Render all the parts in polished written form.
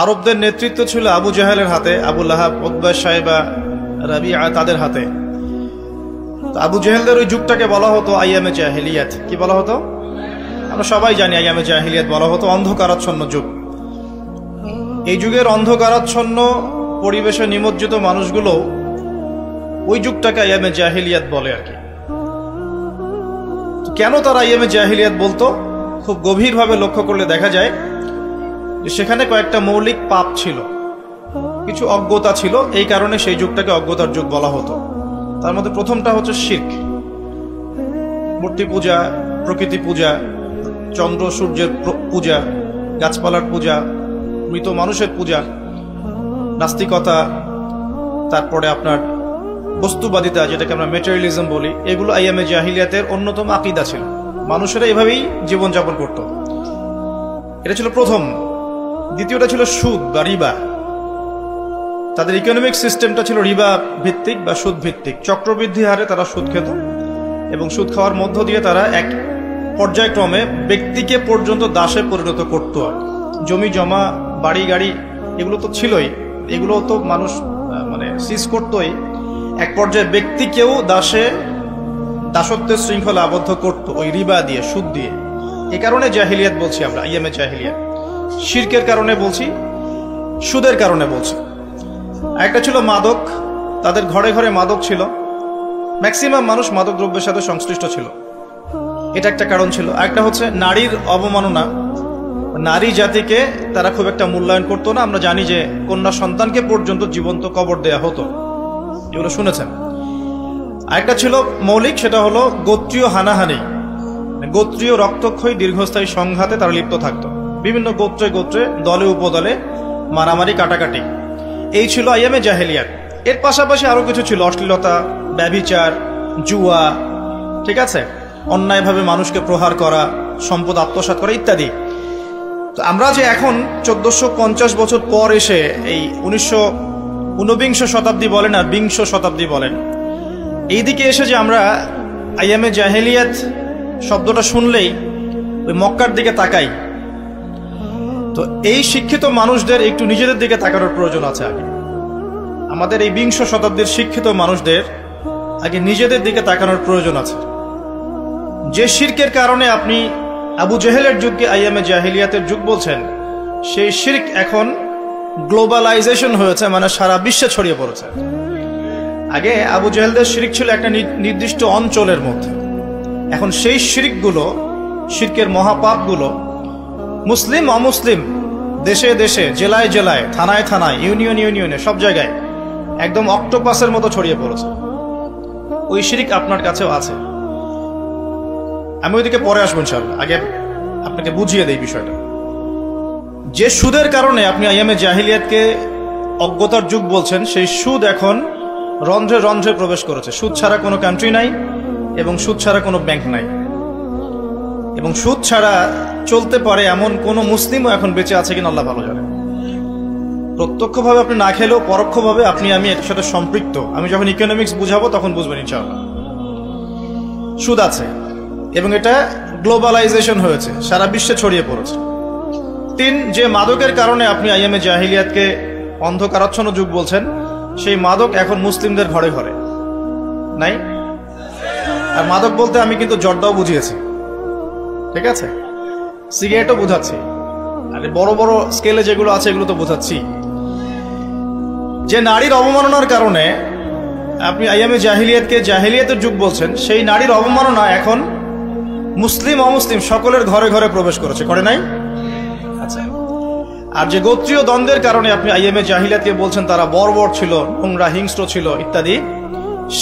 আরবদের নেতৃত্ব ছিল আবু জাহেলের হাতে, আবু লাহাব, উতবা, শাইবা, রাবিআ তাদের হাতে। আবু জাহেলদের ওই যুগটাকে বলা হতো আইয়ামে জাহিলিয়াত। কি বলা হতো? আমরা সবাই জানি আইয়ামে জাহিলিয়াত বলা হতো অন্ধকারাচ্ছন্ন যুগ। এই যুগের অন্ধকারাচ্ছন্ন পরিবেশে নিমজ্জিত মানুষগুলো ওই যুগটাকে আইয়ামে জাহিলিয়াত বলে আর কি। কেন তারা আইয়ামে জাহিলিয়াত বলতো? খুব গভীরভাবে লক্ষ্য করলে দেখা যায় যে সেখানে কয়েকটা মৌলিক পাপ ছিল, কিছু অজ্ঞতা ছিল, এই কারণে সেই যুগটাকে অজ্ঞতার যুগ বলা হতো। তার মধ্যে প্রথমটা হচ্ছে শিরক, মূর্তি পূজা, প্রকৃতি পূজা, চন্দ্র সূর্যের পূজা, গাছপালার পূজা, মৃত মানুষের পূজা, নাস্তিকতা, তারপরে আপনার বস্তুবাদিতা যেটাকে আমরা ম্যাটেরিয়ালিজম বলি, এগুলো আইয়ামে জাহিলিয়াতের অন্যতম আকীদা ছিল। মানুষেরা এভাবেই জীবনযাপন করত। এটা ছিল প্রথম। দ্বিতীয়টা ছিল সুদ বা রিবা। তাদের ইকোনমিক সিস্টেমটা ছিল রিবা ভিত্তিক বা সুদ ভিত্তিক। চক্রবৃদ্ধি হারে তারা সুদ খেত এবং সুদ খাওয়ার মধ্য দিয়ে তারা এক পর্যায়ক্রমে ব্যক্তিকে পর্যন্ত দাসে পরিণত করত। জমি জমা, বাড়ি গাড়ি এগুলো তো ছিলই, এগুলো তো মানুষ সিজ করতই। এক পর্যায়ে ব্যক্তিকেও দাসত্বের শৃঙ্খলা আবদ্ধ করত ওই রিবা দিয়ে, সুদ দিয়ে। এ কারণে জাহিলিয়াত বলছি আমরা, আইয়ামে জাহিলিয়াত। শিরকের কারণে বলছি, সুদের কারণে বলছি। একটা ছিল মাদক, তাদের ঘরে ঘরে মাদক ছিল, ম্যাক্সিমাম মানুষ মাদক দ্রব্যের সাথে সংশ্লিষ্ট ছিল, এটা একটা কারণ ছিল। আরেকটা হচ্ছে নারীর অবমাননা, নারী জাতিকে তারা খুব একটা মূল্যায়ন করতো না। আমরা জানি যে কন্যা সন্তানকে পর্যন্ত জীবন্ত কবর দেয়া হতো, এগুলো শুনেছেন। আরেকটা ছিল মৌলিক, সেটা হলো গোত্রীয় হানাহানি, গোত্রীয় রক্তক্ষয়ী দীর্ঘস্থায়ী সংঘাতে তারা লিপ্ত থাকতো। বিভিন্ন গোত্রে গোত্রে, দলে উপদলে মারামারি, কাটাকাটি, এই ছিল আইয়ামে জাহেলিয়াত। এর পাশাপাশি আরো কিছু ছিল, অশ্লীলতা, ব্যভিচার, জুয়া, ঠিক আছে, অন্যায়ভাবে মানুষকে প্রহার করা, সম্পদ আত্মসাৎ করা ইত্যাদি। তো আমরা যে এখন 1450 বছর পর এসে এই 19 শতাব্দী বলেন আর 20 শতাব্দী বলেন, এই দিকে এসে যে আমরা আইয়ামে জাহেলিয়াত শব্দটা শুনলেই ওই মক্কার দিকে তাকাই, তো এই শিক্ষিত মানুষদের একটু নিজেদের দিকে তাকানোর প্রয়োজন আছে। আগে আমাদের এই 20 শতাব্দীর শিক্ষিত মানুষদের আগে নিজেদের দিকে তাকানোর প্রয়োজন আছে। যে শিরকের কারণে আপনি আবু জেহেলের যুগকে আইয়ামে জাহিলিয়াতের যুগ বলছেন, সেই শিরক এখন গ্লোবালাইজেশন হয়েছে, মানে সারা বিশ্বে ছড়িয়ে পড়েছে। আগে আবু জেহেলদের শিরক ছিল একটা নির্দিষ্ট অঞ্চলের মধ্যে, এখন সেই শিরকগুলো, শিরকের মহাপাপগুলো মুসলিম অমুসলিম, দেশে দেশে, জেলায় জেলায়, থানায় থানায়, ইউনিয়নে, সব জায়গায় একদম অক্টোপাসের মতো ছড়িয়ে পড়েছে। ওই শিরক আপনার কাছেও আছে। আমি ওইদিকে পরে আসবো ইনশাআল্লাহ, আগে আপনাকে বুঝিয়ে দেই বিষয়টা। যে সুদের কারণে আপনি আইয়ামে জাহিলিয়াতকে অজ্ঞতার যুগ বলছেন, সেই সুদ এখন রন্ধ্রে রন্ধ্রে প্রবেশ করেছে। সুদ ছাড়া কোনো কান্ট্রি নাই এবং সুদ ছাড়া কোনো ব্যাংক নাই, এবং সুদ ছাড়া চলতে পারে এমন কোনো মুসলিমও এখন বেঁচে আছে কিনা আল্লাহ ভালো জানে। প্রত্যক্ষভাবে আপনি না খেলেও পরোক্ষভাবে আপনি আমি এর সাথে সম্পৃক্ত। আমি যখন ইকোনমিক্স বুঝাবো তখন বুঝবেন ইনশাআল্লাহ। সুদ আছে এবং এটা গ্লোবালাইজেশন হয়েছে, সারা বিশ্বে ছড়িয়ে পড়েছে। 3, যে মাদকের কারণে আপনি আইয়ামে জাহিলিয়াতকে অন্ধকারাচ্ছন্ন যুগ বলছেন, সেই মাদক এখন মুসলিমদের ঘরে ঘরে নাই। আর মাদক বলতে আমি কিন্তু জর্দাও বুঝিয়েছি, ঠিক আছে, সিগারেটও বুঝাচ্ছি, আর বড় বড় স্কেলে যেগুলো আছে এগুলো তো বুঝাচ্ছি। যে নারীর অবমাননার কারণে আপনি আইয়ামে জাহিলিয়াতকে জাহিলিয়াতের যুগ বলছেন, সেই নারীর অবমাননা এখন মুসলিম অমুসলিম সকলের ঘরে ঘরে প্রবেশ করেছে, করে নাই? আচ্ছা। আর যে গোত্রীয় দ্বন্দ্বের কারণে আপনি আইয়ামে জাহিলিয়াতকে বলছেন তারা বর্বর ছিল, নোংরা, হিংস্র ছিল ইত্যাদি,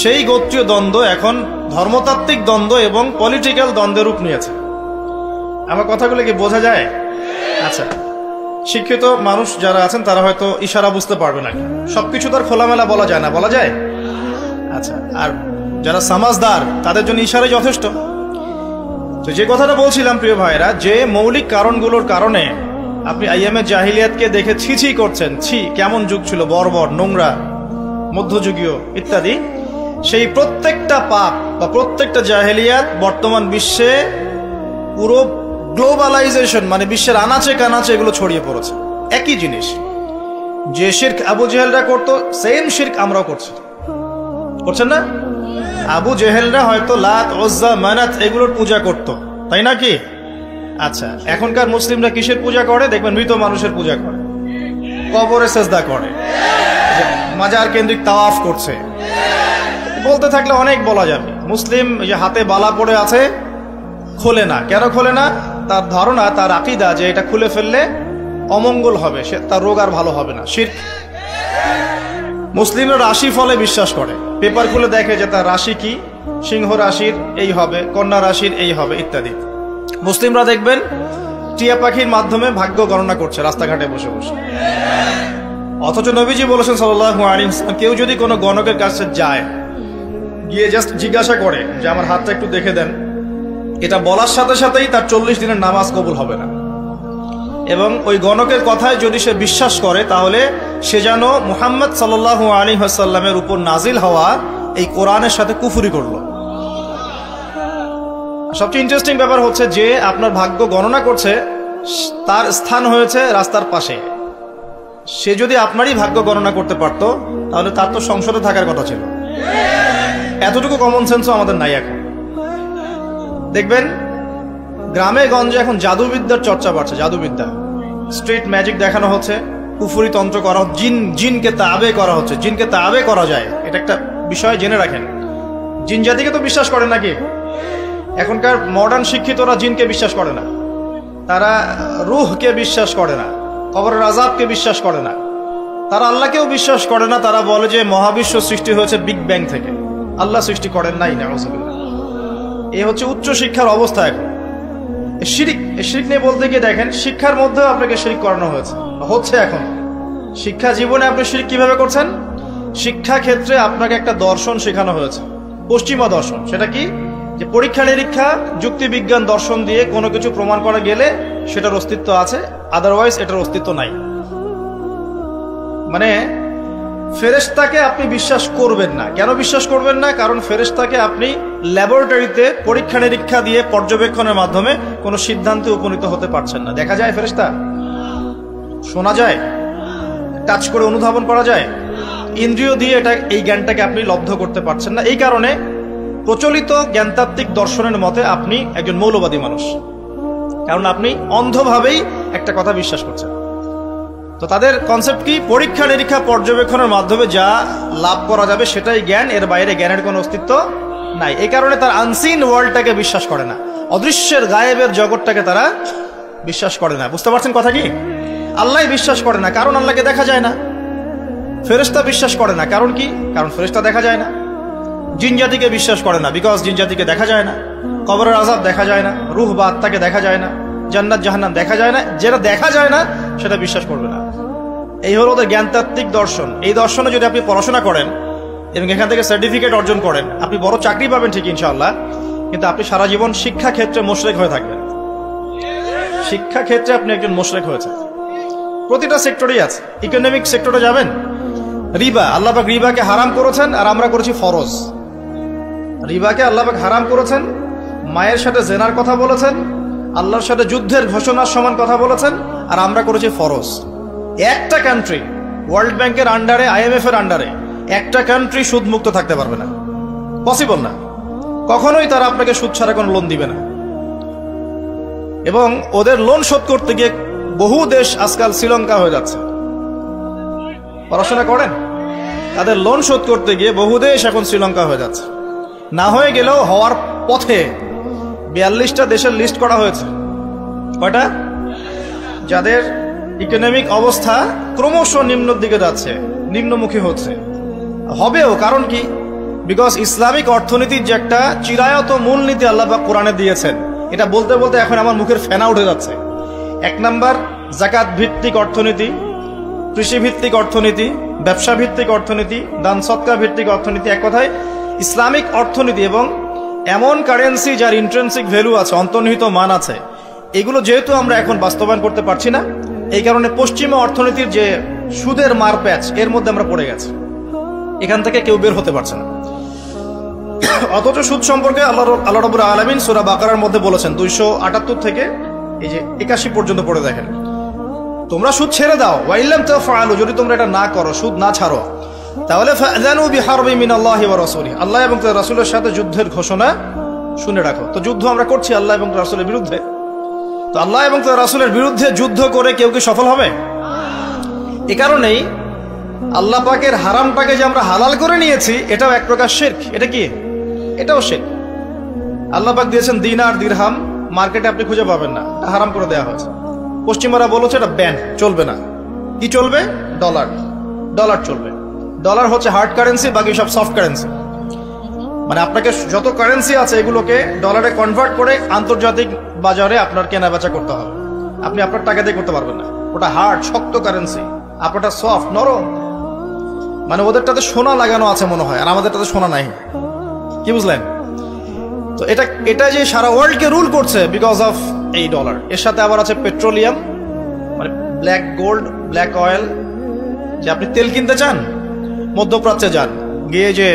সেই গোত্রীয় দ্বন্দ্ব এখন ধর্মতাত্ত্বিক দ্বন্দ্ব এবং পলিটিক্যাল দ্বন্দ্বের রূপ নিয়েছে। আমার কথাগুলো কি বোঝা যায়? আচ্ছা, শিক্ষিত মানুষ যারা আছেন তারা হয়তো ইশারা বুঝতে পারবে না, সবকিছু তার খোলামেলা বলা যায় না, বলা যায়? আচ্ছা, আর যারা সমাজদার তাদের জন্য ইশারাই যথেষ্ট। তো যে কথাটা বলছিলাম প্রিয় ভাইরা, যে মৌলিক কারণগুলোর কারণে আপনি আইয়ামে জাহিলিয়াতকে দেখে ছি করছেন, ছি কেমন যুগ ছিল, বর্বর, নোংরা, মধ্যযুগীয় ইত্যাদি, সেই প্রত্যেকটা পাপ বা প্রত্যেকটা জাহিলিয়াত বর্তমান বিশ্বে পুরো গ্লোবালাইজেশন, মানে বিশ্বের আনাচে কানাচে এগুলো ছড়িয়ে পড়েছে। একই জিনিস। যে শিরক আবু জেহেলরা করতো, সেম শিরক আমরাও করছি, করছেন না? আবু জেহেলরা হয়তো লাত, উজ্জা, মানাত এগুলোর পূজা করত, তাই না কি? আচ্ছা, এখনকার মুসলিমরা কিসের পূজা করে? দেখবেন মৃত মানুষের পূজা করে, কবরে সেজদা করে, মাজার কেন্দ্রিক তাওয়াফ করছে। বলতে থাকলে অনেক বলা যাবে। মুসলিম যে হাতে বালা পড়ে আছে, খোলে না। কেন খোলে না? তার ধারণা, তার আকীদা যে এটা খুলে ফেললে অমঙ্গল হবে, সে তার রোগ আর ভালো হবে না। শিরক। মুসলিমরা রাশি ফলে বিশ্বাস করে, পেপার খুলে দেখে যে তার রাশি কি, সিংহ রাশির এই হবে, কন্যা রাশির এই হবে ইত্যাদি। মুসলিমরা দেখবেন টিয়া পাখির মাধ্যমে ভাগ্য গণনা করছে রাস্তাঘাটে বসে বসে। অথচ নবীজি বলেছেন সাল্লাল্লাহু আলাইহি ওয়াসাল্লাম, কেউ যদি কোনো গণকের কাছে যায়, গিয়ে জাস্ট জিজ্ঞাসা করে যে আমার হাতটা একটু দেখে দেন, এটা বলার সাথে সাথেই তার 40 দিনের নামাজ কবুল হবে না। এবং ওই গণকের কথায় যদি সে বিশ্বাস করে, তাহলে সে যেন মুহাম্মদ সাল্লাল্লাহু আলাইহি ওয়াসাল্লামের উপর নাজিল হওয়া এই কোরআনের সাথে কুফরি করলো। সবচেয়ে ইন্টারেস্টিং ব্যাপার হচ্ছে যে আপনার ভাগ্য গণনা করছে, তার স্থান হয়েছে রাস্তার পাশে। সে যদি আপনারই ভাগ্য গণনা করতে পারত, তাহলে তার তো সংসদে থাকার কথা ছিল। এতটুকু কমন সেন্সও আমাদের নাই এখন। দেখবেন গ্রামে গঞ্জে এখন জাদুবিদ্যার চর্চা বাড়ছে। জাদুবিদ্যা, স্ট্রিট ম্যাজিক দেখানো হচ্ছে, কুফরি তন্ত্র করা, জিনকে তাবে করা হচ্ছে। জিনকে তাবে করা যায়, এটা একটা বিষয় জেনে রাখেন। জিন জাতিকে তো বিশ্বাস করে নাকি? এখনকার মডার্ন শিক্ষিতরা জিনকে বিশ্বাস করে না, তারা রুহকে বিশ্বাস করে না, কবরের আযাবকে বিশ্বাস করে না, তারা আল্লাহকেও বিশ্বাস করে না। তারা বলে যে মহাবিশ্ব সৃষ্টি হয়েছে বিগ ব্যাং থেকে, আল্লাহ সৃষ্টি করেন নাই। নাউযুবিল্লাহ। এই হচ্ছে উচ্চ শিক্ষার অবস্থা এখন। শিরিক নিয়ে বলতে গিয়ে দেখেন, শিক্ষার মধ্যেও আপনাকে শিরিক করানো হচ্ছে এখন। শিক্ষা জীবনে আপনি শিরিক কিভাবে করছেন? শিক্ষা ক্ষেত্রে আপনাকে একটা দর্শন শেখানো হয়েছে, পশ্চিমা দর্শন। সেটা কি? যে পরীক্ষা নিরীক্ষা, যুক্তি বিজ্ঞান দর্শন দিয়ে কোনো কিছু প্রমাণ করা গেলে সেটার অস্তিত্ব আছে, আদারওয়াইজ এটার অস্তিত্ব নাই। মানে ফেরেশতাকে আপনি বিশ্বাস করবেন না। কেন বিশ্বাস করবেন না? কারণ ফেরেশতাকে আপনি ল্যাবরেটরিতে পরীক্ষা নিরীক্ষা দিয়ে পর্যবেক্ষণের মাধ্যমে কোনো সিদ্ধান্তে উপনীত হতে পারছেন না। দেখা যায় ফেরেশতা, শোনা যায়, টাচ করে অনুধাবন করা যায়, ইন্দ্রিয় দিয়ে এই জ্ঞানটাকে আপনি লব্ধ করতে পারছেন না। এই কারণে প্রচলিত জ্ঞানতাত্ত্বিক দর্শনের মতে আপনি একজন মৌলবাদী মানুষ, কারণ আপনি অন্ধভাবেই একটা কথা বিশ্বাস করছেন। তো তাদের কনসেপ্ট কি? পরীক্ষা নিরীক্ষা পর্যবেক্ষণের মাধ্যমে যা লাভ করা যাবে সেটাই জ্ঞান, এর বাইরে জ্ঞানের কোনো অস্তিত্ব নাই। এই কারণে তারা আনসিন ওয়ার্ল্ডটাকে বিশ্বাস করে না, অদৃশ্যের গায়েবের জগৎটাকে তারা বিশ্বাস করে না। বুঝতে পারছেন কথা কি? আল্লাহ বিশ্বাস করে না, কারণ আল্লাহকে দেখা যায় না। ফেরেশতা বিশ্বাস করে না, কারণ কি? কারণ ফেরেশতা দেখা যায় না। জিন জাতিকে বিশ্বাস করে না, বিকজ জিন জাতিকে দেখা যায় না। কবরের আযাব দেখা যায় না, রূহ বা আত্মাকে দেখা যায় না, জান্নাত জাহান্নাম দেখা যায় না। যেটা দেখা যায় না সেটা বিশ্বাস করবে না। এই হলো ওদের জ্ঞানতাত্ত্বিক দর্শন। এই দর্শনে যদি আপনি পড়াশোনা করেন এবং এখান থেকে সার্টিফিকেট অর্জন করেন, আপনি বড় চাকরি পাবেন ঠিক ইনশাআল্লাহ, কিন্তু আপনি সারা জীবন শিক্ষা ক্ষেত্রে মুশরিক হয়ে থাকবেন। শিক্ষা ক্ষেত্রে আপনি একজন মুশরিক হয়েছে। প্রতিটা সেক্টরেই আছে। ইকোনমিক সেক্টরে যাবেন, রিবা, আল্লাহ পাক রিবাকে হারাম করেছেন আর আমরা করেছি ফরজ। রিবাকে আল্লাহ পাক হারাম করেছেন, মায়ের সাথে জেনার কথা বলেছেন, আল্লাহর সাথে যুদ্ধের ঘোষণার সমান কথা বলেছেন, আর আমরা করেছি ফরজ। একটা কান্ট্রি ওয়ার্ল্ড ব্যাংকের আন্ডারে, IMF এর আন্ডারে একটা কান্ট্রি সুদ মুক্ত থাকতে পারবে না, পসিবল না। কখনোই তারা আপনাকে সুদ ছাড়া কোনো লোন দিবে না। এবং ওদের লোন শোধ করতে গিয়ে বহু দেশ আজকাল শ্রীলঙ্কা হয়ে যাচ্ছে। পড়াশোনা করেন, তাদের লোন শোধ করতে গিয়ে বহু দেশ এখন শ্রীলঙ্কা হয়ে যাচ্ছে। না হয়ে গেলেও হওয়ার পথে 42টা দেশের লিস্ট করা হয়েছে। কয়টা? যাদের ইকোনমিক অবস্থা ক্রমশ নিম্নের দিকে যাচ্ছে, নিম্নমুখী হচ্ছে, হবেও। কারণ কি? বিকজ ইসলামিক অর্থনীতির যে একটা চিরায়ত মূলনীতি আল্লাহ পাক কোরআনে দিয়েছেন, এটা বলতে বলতে এখন আমার মুখের ফেনা উঠে যাচ্ছে। 1 নাম্বার যাকাত ভিত্তিক অর্থনীতি, কৃষি ভিত্তিক অর্থনীতি, ব্যবসা ভিত্তিক অর্থনীতি, দান সৎকা ভিত্তিক অর্থনীতি। এক কথায় ইসলামিক অর্থনীতি এবং এমন কারেন্সি যার ইন্ট্রিনসিক ভ্যালু আছে, অন্তর্নিহিত মান আছে, এগুলো যেহেতু আমরা এখন বাস্তবায়ন করতে পারছি না, এই কারণে পশ্চিমা অর্থনীতির যে সুদের মার প্যাচ, এর মধ্যে আমরা পড়ে গেছি। এখান থেকে কেউ বের হতে পারছে না। অথচ সুদ সম্পর্কে আল্লাহ রাব্বুল আলামিন সূরা বাকারার মধ্যে বলেছেন, 278 থেকে এই যে 81 পর্যন্ত পড়ে দেখেন। তোমরা সুদ ছেড়ে দাও, ওয়াইল্লাম তাফআলু, যদি তোমরা এটা না করো, সুদ না ছাড়ো, তাহলে ফাযানু বিহারবিন মিনাল্লাহি ওয়া রাসূলিহি, আল্লাহ এবং তার রাসূলের সাথে যুদ্ধের ঘোষণা শুনে রাখো। তো যুদ্ধ আমরা করছি আল্লাহ এবং রাসূলের বিরুদ্ধে। তো আল্লাহ এবং তার রাসূলের বিরুদ্ধে যুদ্ধ করে কেউ কি সফল হবে? এই কারণেই আল্লাহ পাকের হারামটাকে যে আমরা হালাল করে নিয়েছি, এটাও এক প্রকার শিরক। এটা কি? এটাও শিরক। আল্লাহ পাক দিয়েছেন দিনার দিরহাম, মার্কেটে আপনি খুঁজে পাবেন না, হারাম করে দেওয়া হয়েছে। পশ্চিমারা বলেছে এটা ব্যান, চলবে না। কি চলবে? ডলার। ডলার চলবে। ডলার হচ্ছে হার্ড কারেন্সি, বাকি সব সফট কারেন্সি। মানে আপনাকে যত কারেন্সি আছে এগুলোকে ডলারে কনভার্ট করে আন্তর্জাতিক বাজারে আপনার কেনা বেচা করতে হবে। আপনি আপনার টাকা দিয়ে করতে পারবেন না। ওটা হার্ড, শক্ত কারেন্সি, আপনারটা সফট, নরম। মানে ওদেরটাতে সোনা লাগানো আছে মনে হয়, আর আমাদেরটাতে সোনা নাই। কি বুঝলেন? তো এটা যে সারা ওয়ার্ল্ডকে রুল করছে বিকজ অফ এই ডলার। এর সাথে আবার আছে পেট্রোলিয়াম, মানে ব্ল্যাক গোল্ড, ব্ল্যাক অয়েল। যে আপনি তেল কিনতে চান, মধ্যপ্রাচ্যে যান, গিয়ে যে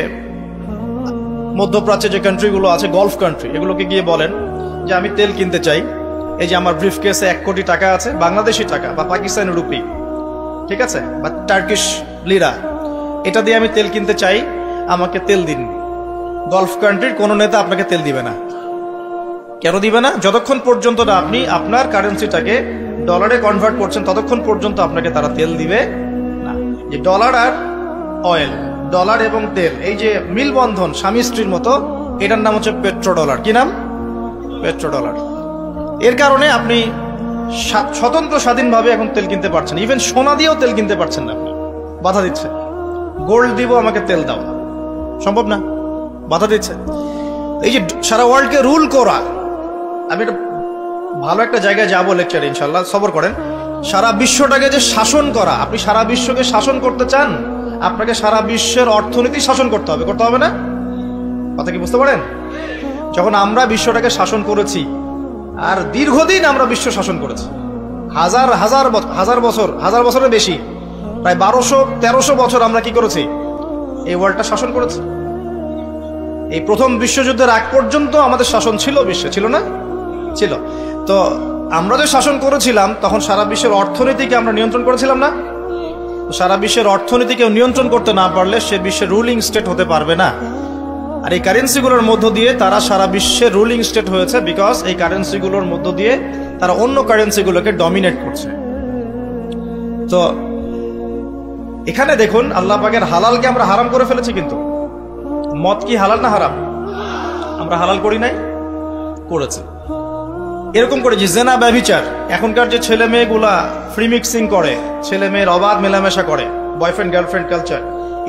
মধ্যপ্রাচ্যে যে কান্ট্রিগুলো আছে, গলফ কান্ট্রি, এগুলোকে গিয়ে বলেন যে আমি তেল কিনতে চাই, এই যে আমার ব্রিফ কেসে 1 কোটি টাকা আছে, বাংলাদেশি টাকা বা পাকিস্তানি রুপি, ঠিক আছে, বা টার্কিশ লিরা, এটা দিয়ে আমি তেল কিনতে চাই, আমাকে তেল দিন। গলফ কান্ট্রির কোনো নেতা আপনাকে তেল দিবে না। কেন দিবে না? যতক্ষণ পর্যন্ত না আপনি আপনার কারেন্সিটাকে ডলারে কনভার্ট করছেন, ততক্ষণ পর্যন্ত আপনাকে তারা তেল দিবে না। যে ডলার আর অয়েল, ডলার এবং তেল, এই যে মিলবন্ধন স্বামী স্ত্রীর মতো, এটার নাম হচ্ছে পেট্রো ডলার। কি নাম? Petro dollar. এর কারণে আপনি স্বতন্ত্র স্বাধীনভাবে এখন তেল কিনতে পারছেন। ইভেন সোনা দিয়েও তেল কিনতে পারছেন না, আপনি বাধা দিচ্ছে। গোল্ড দিব, আমাকে তেল দাও, সম্ভব না, বাধা দিচ্ছে। এই যে সারা ওয়ার্ল্ডকে রুল করা, আমি একটা ভালো একটা জায়গায় যাবো লেকচারে ইনশাল্লাহ, সবর করেন। সারা বিশ্বটাকে যে শাসন করা, আপনি সারা বিশ্বকে শাসন করতে চান, আপনাকে সারা বিশ্বের অর্থনীতি শাসন করতে হবে, করতে হবে না? কথা কি বুঝতে পারেন? যখন আমরা বিশ্বটাকে শাসন করেছি, আর দীর্ঘদিন আমরা বিশ্ব শাসন করেছি, হাজার বছরের বেশি, প্রায় 1200-1300 বছর আমরা কি করেছি? এই ওয়ার্ল্ডটা শাসন করেছি। এই প্রথম বিশ্বযুদ্ধের আগ পর্যন্ত আমাদের শাসন ছিল বিশ্বে, ছিল না? ছিল। তো আমরা যে শাসন করেছিলাম, তখন সারা বিশ্বের অর্থনীতিকে আমরা নিয়ন্ত্রণ করেছিলাম না? সারা বিশ্বের অর্থনীতিকে নিয়ন্ত্রণ করতে না পারলে সে বিশ্বের রুলিং স্টেট হতে পারবে না। আর এই কারেন্সিগুলোর মধ্য দিয়ে তারা সারা বিশ্বের রুলিং স্টেট হয়েছে, বিকজ এই কারেন্সিগুলোর মধ্য দিয়ে তারা অন্য কারেন্সিগুলোকে ডমিনেট করছে। তো এখানে দেখুন, আল্লাহ পাকের হালালকে আমরা হারাম করে ফেলেছি। কিন্তু মদ কি হালাল না হারাম? আমরা হালাল করি নাই, করেছে। এরকম করে যে জেনা, ব্যভিচার, এখনকার যে ছেলে মেয়েগুলা ফ্রি মিক্সিং করে, ছেলে মেয়ের অবাধ মেলামেশা করে, বয়ফ্রেন্ড গার্লফ্রেন্ড কালচার,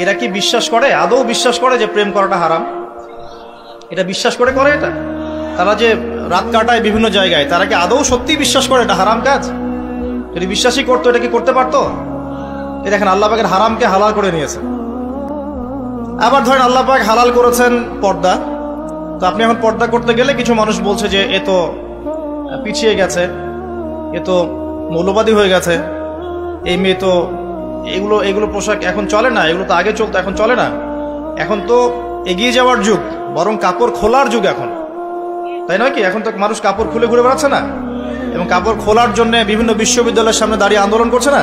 এরা কি বিশ্বাস করে, আদৌ বিশ্বাস করে যে প্রেম করাটা হারাম? এটা বিশ্বাস করে করে এটা? তারা যে রাত কাটায় বিভিন্ন জায়গায়, তারা কি আদৌ সত্যি বিশ্বাস করে এটা হারাম কাজ? যদি বিশ্বাসই করতো, এটা কি করতে পারতো? এই দেখেন, আল্লাহ পাকের হারামকে হালাল করে নিয়েছে। আবার ধরেন আল্লাহ পাক হালাল করেছেন পর্দা। তো আপনি এখন পর্দা করতে গেলে কিছু মানুষ বলছে যে এ তো পিছিয়ে গেছে, এ তো মৌলবাদী হয়ে গেছে, এই মেয়ে তো এগুলো পোশাক এখন চলে না, এগুলো তো আগে চলতো, এখন চলে না, এখন তো এগিয়ে যাওয়ার যুগ, বরং কাপড় খোলার যুগ এখন, তাই নয় কি? এখন তো মানুষ কাপড় খুলে ঘুরে বেড়াচ্ছে না, এবং কাপড় খোলার জন্য বিভিন্ন বিশ্ববিদ্যালয়ের সামনে দাঁড়িয়ে আন্দোলন করছে না?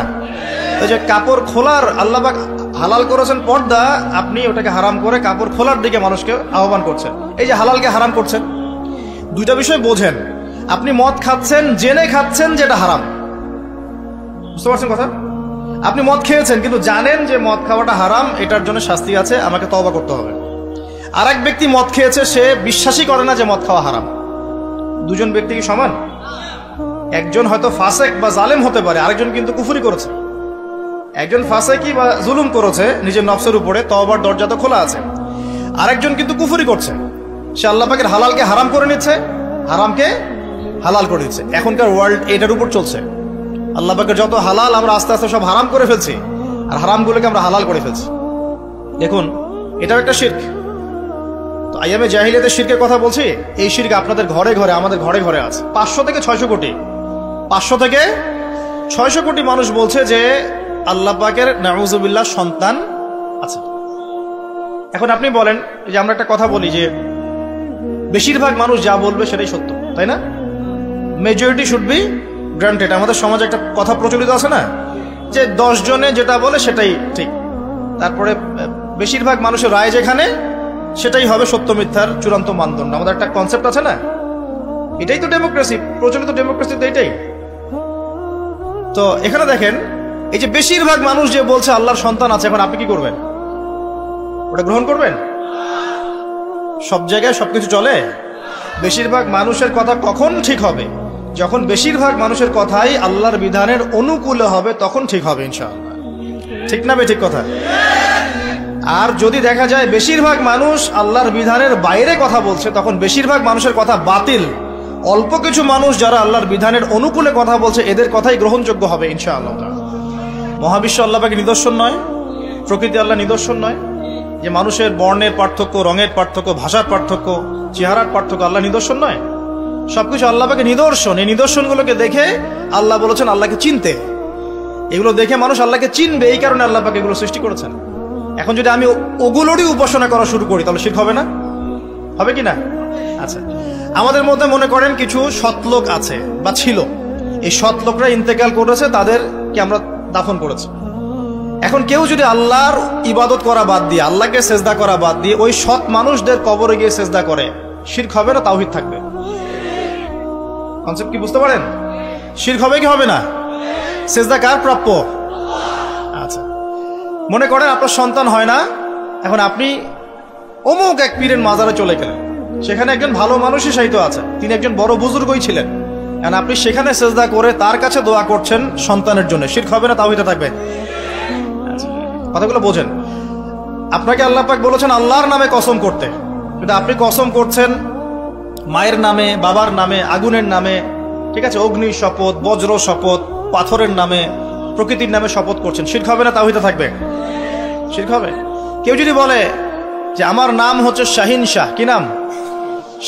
এই যে কাপড় খোলার আল্লাহ পাক হালাল করেছেন পর্দা, আপনি ওটাকে হারাম করে কাপড় খোলার দিকে মানুষকে আহ্বান করছেন। এই যে হালালকে হারাম করছেন, দুইটা বিষয় বোঝেন। আপনি মদ খাচ্ছেন, জেনে খাচ্ছেন যেটা হারাম, বুঝতে পারছেন কথা? আপনি মদ খেয়েছেন কিন্তু জানেন যে মদ খাওয়াটা হারাম, এটার জন্য শাস্তি আছে, আমাকে তওবা করতে হবে। আর এক ব্যক্তি মদ খেয়েছে, সে বিশ্বাসই করে না যে মদ খাওয়া হারাম। দুজন ব্যক্তি কি সমান? একজন হয়তো ফাসেক বা জালেম হতে পারে, আরেকজন কিন্তু কুফরি করেছে। একজন ফাসেকি বা জুলুম করেছে নিজের নফসের উপরে, তওবার দরজা তো খোলা আছে। আরেকজন কিন্তু কুফরি করছে, সে আল্লাহ পাকের হালালকে হারাম করে নিচ্ছে, হারামকে হালাল করে দিচ্ছে। এখনকার ওয়ার্ল্ড এটার উপর চলছে। আল্লাহ পাকের যত হালাল আমরা আস্তে আস্তে সব হারাম করে ফেলছি, আর হারামগুলোকে আমরা হালাল করে ফেলছি। দেখুন, এটাও একটা শিরক। তো আইয়ামে জাহিলিয়াতের শিরকের কথা বলছি, এই শিরক আপনাদের ঘরে ঘরে, আমাদের ঘরে ঘরে আছে। 500 থেকে 600 কোটি, 500 থেকে 600 কোটি মানুষ বলছে যে আল্লাহ পাকের নাউযুবিল্লাহ সন্তান আছে। এখন আপনি বলেন যে আমরা একটা কথা বলি যে বেশিরভাগ মানুষ যা বলবে সেটাই সত্য, তাই না? মেজরিটি শুড বি গ্রান্টেড, আমাদের সমাজে একটা কথা প্রচলিত আছে না, যে 10 জনে যেটা বলে সেটাই ঠিক, তারপরে বেশিরভাগ মানুষের রায় যেখানে সেটাই হবে সত্য মিথ্যার চূড়ান্ত মানদণ্ড। আমাদের একটা কনসেপ্ট আছে না, এটাই তো ডেমোক্রেসি, প্রচলিত ডেমোক্রেসি তো এটাই। তো এখানে দেখেন, এই যে বেশিরভাগ মানুষ যে বলছে আল্লাহর সন্তান আছে, এখন আপনি কি করবেন? ওটা গ্রহণ করবেন? সব জায়গায় সবকিছু চলে? বেশিরভাগ মানুষের কথা কখন ঠিক হবে? যখন বেশিরভাগ মানুষের কথাই আল্লাহর বিধানের অনুকূলে হবে, তখন ঠিক হবে ইনশাআল্লাহ। ঠিক না ঠিক কথা? আর যদি দেখা যায় বেশিরভাগ মানুষ আল্লাহর বিধানের বাইরে কথা বলছে, তখন বেশিরভাগ মানুষের কথা বাতিল। অল্প কিছু মানুষ যারা আল্লাহর বিধানের অনুকূলে কথা বলছে, এদের কথাই গ্রহণযোগ্য হবে ইনশাআল্লাহ। মহাবিশ্ব আল্লাহ পাকের নিদর্শন নয়? প্রকৃতি আল্লাহ নিদর্শন নয়? যে মানুষের বর্ণের পার্থক্য, রঙের পার্থক্য, ভাষার পার্থক্য, চেহারার পার্থক্য আল্লাহ নিদর্শন নয়? সবকিছু আল্লাহ পাকের নিদর্শন। এই নিদর্শনগুলোকে দেখে আল্লাহ বলেছেন আল্লাহকে চিনতে। এগুলো দেখে মানুষ আল্লাহকে চিনবে, এই কারণে আল্লাহ পাক এগুলো সৃষ্টি করেছেন। এখন যদি আমি ওগুলোরই উপাসনা করা শুরু করি, তাহলে শিরক হবে না? হবে কি না? আচ্ছা, আমাদের মধ্যে মনে করেন কিছু সৎলোক আছে বা ছিল, এই সৎলোকরা ইন্তেকাল করেছে, তাদেরকে আমরা দাফন করেছি। এখন কেউ যদি আল্লাহর ইবাদত করা বাদ দিয়ে, আল্লাহকে সেজদা করা বাদ দিয়ে ওই সৎ মানুষদের কবরে গিয়ে সেজদা করে, শিরক হবে না তাওহীদ থাকবে? কনসেপ্ট কি বুঝতে পারেন? শিরক হবে কি হবে না? সেজদা কার প্রাপ্য? আচ্ছা, মনে করেন আপনার সন্তান হয় না, এখন আপনি অমুক এক পীরের মাজারে চলে গেলেন, সেখানে একজন ভালো মানুষই শায়িত আছে, তিনি একজন বড় বুজুর্গই ছিলেন, এখন আপনি সেখানে সেজদা করে তার কাছে দোয়া করছেন সন্তানের জন্য, শিরক হবে না তাওহীদ থাকবে? কথাগুলো বোঝেন। আপনাকে আল্লাহ পাক বলেছেন আল্লাহর নামে কসম করতে, কিন্তু আপনি কসম করছেন মায়ের নামে, বাবার নামে, আগুনের নামে, ঠিক আছে, অগ্নি শপথ, বজ্র শপথ, পাথরের নামে, প্রকৃতির নামে শপথ করছেন, শিরক হবে না তাওহীদ থাকবে? শিরক হবে। কেউ যদি বলে যে আমার নাম হচ্ছে শাহিন শাহ, কি নাম?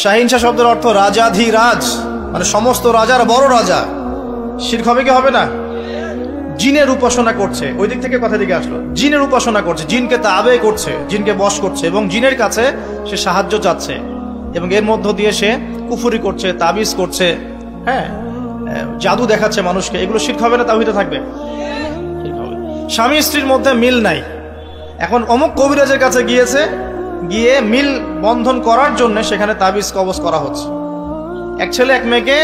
শাহিন শাহ শব্দের অর্থ রাজাধিরাজ, মানে সমস্ত রাজার বড় রাজা, শিরক হবে কি হবে না? জিনের উপাসনা করছে, ওই দিক থেকে কথা দিকে আসলো, জিনের উপাসনা করছে, জিনকে তাবে করছে, জিনকে বশ করছে এবং জিনের কাছে সে সাহায্য চাচ্ছে, এবং এর মধ্য দিয়ে সে কুফরি করছে, তাবিজ করছে, হ্যাঁ, জাদু দেখাচ্ছে মানুষকে, এগুলো শিরক হবে না তাওহীদ থাকবে? স্বামী স্ত্রীর মধ্যে মিল নাই, এখন অমুক কবিরাজের কাছে গিয়েছে, গিয়ে মিল বন্ধন করার জন্য সেখানে তাবিজ কবজ করা হচ্ছে। এক ছেলে এক মেয়েকে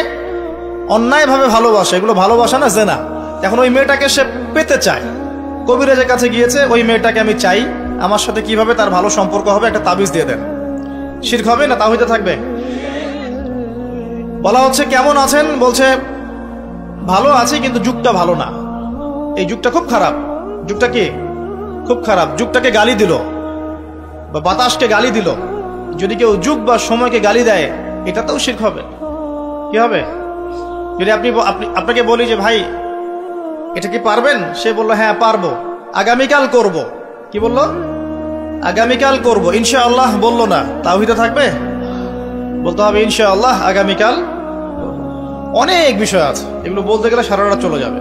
অন্যায়ভাবে ভালোবাসে, এগুলো ভালোবাসা না, জেনা। এখন ওই মেয়েটাকে সে পেতে চায়, কবিরাজের কাছে গিয়েছে, ওই মেয়েটাকে আমি চাই, আমার সাথে কিভাবে তার ভালো সম্পর্ক হবে, একটা তাবিজ দিয়ে দেন, শিরক হবে না তাওহীদ থাকবে? বলা হচ্ছে কেমন আছেন, বলছে ভালো আছি, কিন্তু যুগটা ভালো না, এই যুগটা খুব খারাপ। যুগটা কি খুব খারাপ? যুগটাকে গালি দিল বা বাতাসকে গালি দিল। যদি কেউ যুগ বা সময়কে গালি দেয়, এটাতেও শিরক হবে। কি হবে? যদি আপনাকে বলি যে ভাই এটা কি পারবেন, সে বলল হ্যাঁ পারবো, আগামীকাল করব, কি বলল? আগামীকাল করব, ইনশাআল্লাহ বলল না, তাওহীদ থাকবে? বলতে হবে ইনশাআল্লাহ আগামীকাল। অনেক বিষয় আছে, এগুলো বলতে গেলে সারা রাত চলে যাবে।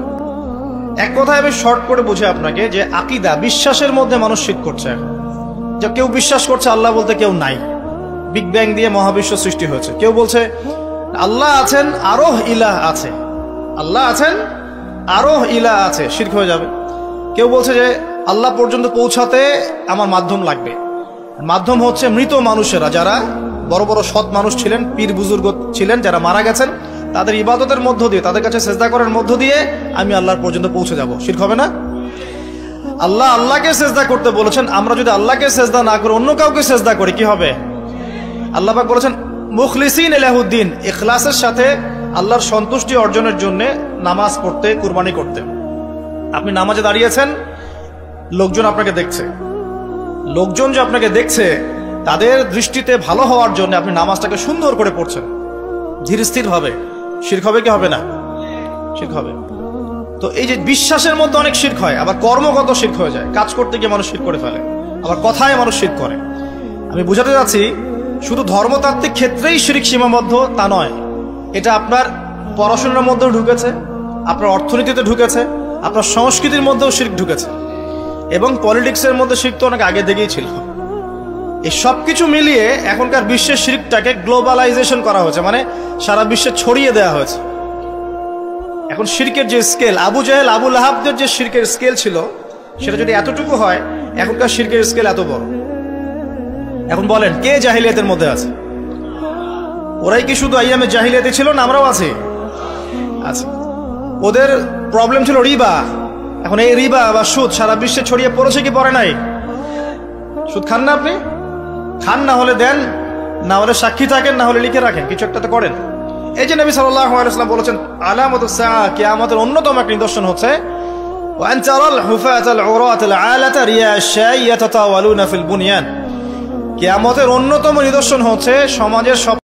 এক কথায় আমি শর্ট করে বুঝে আপনাকে, যে আকীদা, বিশ্বাসের মধ্যে মানুষ শিরক করছে। যে কেউ বিশ্বাস করছে আল্লাহ বলতে কেউ নাই, বিগ ব্যাং দিয়ে মহাবিশ্ব সৃষ্টি হয়েছে। কেউ বলছে আল্লাহ আছেন, আরোহ ইলাহ আছে, আল্লাহ আছেন, আরোহ ইলাহ আছে, শিরক হয়ে যাবে। কেউ বলছে যে আল্লাহ পর্যন্ত পৌঁছাতে আমার মাধ্যম লাগবে। মাধ্যম হচ্ছে মৃত মানুষেরা, যারা বড় বড় সৎ মানুষ ছিলেন, পীর বুজুর্গ ছিলেন, যারা মারা গেছেন, তাদের ইবাদতের মধ্য দিয়ে, তাদের কাছে সেজদা করার মধ্য দিয়ে আমি আল্লাহর পর্যন্ত পৌঁছে যাব, শিরক হবে না? আল্লাহ আল্লাহকে সেজদা করতে বলেছেন, আমরা যদি আল্লাহকে সেজদা না করে অন্য কাউকে সেজদা করি, কি হবে? আল্লাহ পাক বলেছেন মুখলিসিন লাহুদ্দিন, ইখলাসের সাথে আল্লাহর সন্তুষ্টি অর্জনের জন্য নামাজ পড়তে, কুরবানি করতে। আপনি নামাজে দাঁড়িয়েছেন, লোকজন আপনাকে দেখছে, লোকজন যে আপনাকে দেখছে, তাদের দৃষ্টিতে ভালো হওয়ার জন্য আপনি নামাজটাকে সুন্দর করে পড়ছেন, ধীর স্থির ভাবে, শিরক হবে কি হবে না? শিরক হবে। তো এই যে বিশ্বাসের মধ্যে অনেক শিরক হয়, আবার কর্মগত শিরক হয়ে যায়, কাজ করতে গিয়ে মানুষ শিরক করে ফেলে, আবার কথায় মানুষ শিরক করে। আমি বুঝাতে যাচ্ছি, শুধু ধর্মতাত্ত্বিক ক্ষেত্রেই শিরক সীমাবদ্ধ তা নয়, এটা আপনার পড়াশোনার মধ্যেও ঢুকেছে, আপনার অর্থনীতিতে ঢুকেছে, আপনার সংস্কৃতির মধ্যেও শিরক ঢুকেছে, এবং পলিটিক্সের মধ্যে শিরক তো অনেক আগে থেকেই ছিল। এই সব কিছু মিলিয়ে এখনকার বিশ্বের শিরকটাকে গ্লোবালাইজেশন করা হয়েছে, মানে সারা বিশ্বে ছড়িয়ে দেওয়া হয়েছে। এখন শিরকের যে স্কেল, আবু জাহেল আবু লাহাবদের যে শিরকের স্কেল ছিল সেটা যদি এতটুকু হয়, এখনকার শিরকের স্কেল এত বড়। এখন বলেন কে জাহিলিয়াতের মধ্যে আছে? ওরাই কি শুধু আইয়ামে জাহিলিয়াতে ছিল না আমরাও আছি? আছি। ওদের প্রবলেম ছিল রিবা। এখন এই রিবা বা সুদ সারা বিশ্বে ছড়িয়ে পড়েছে কি পড়ে নাই? সুদ খান না আপনি? খান, না হলে দেন, না হলে সাক্ষী থাকেন, না হলে লিখে রাখেন, কিছু একটা তো করেন। এই যে নবী সাল্লাল্লাহু আলাইহি ওয়াসাল্লাম বলেছেন আলামাতুস সাআ, কিয়ামতের অন্যতম একটা নিদর্শন হচ্ছে ওয়া আন তারাল হুফাতাল উরাতাল আলাতা রিয়াশাই ইয়াতাতাওয়ালুনা ফিল বুনিয়ান। কিয়ামতের অন্যতম নিদর্শন হচ্ছে সমাজের সব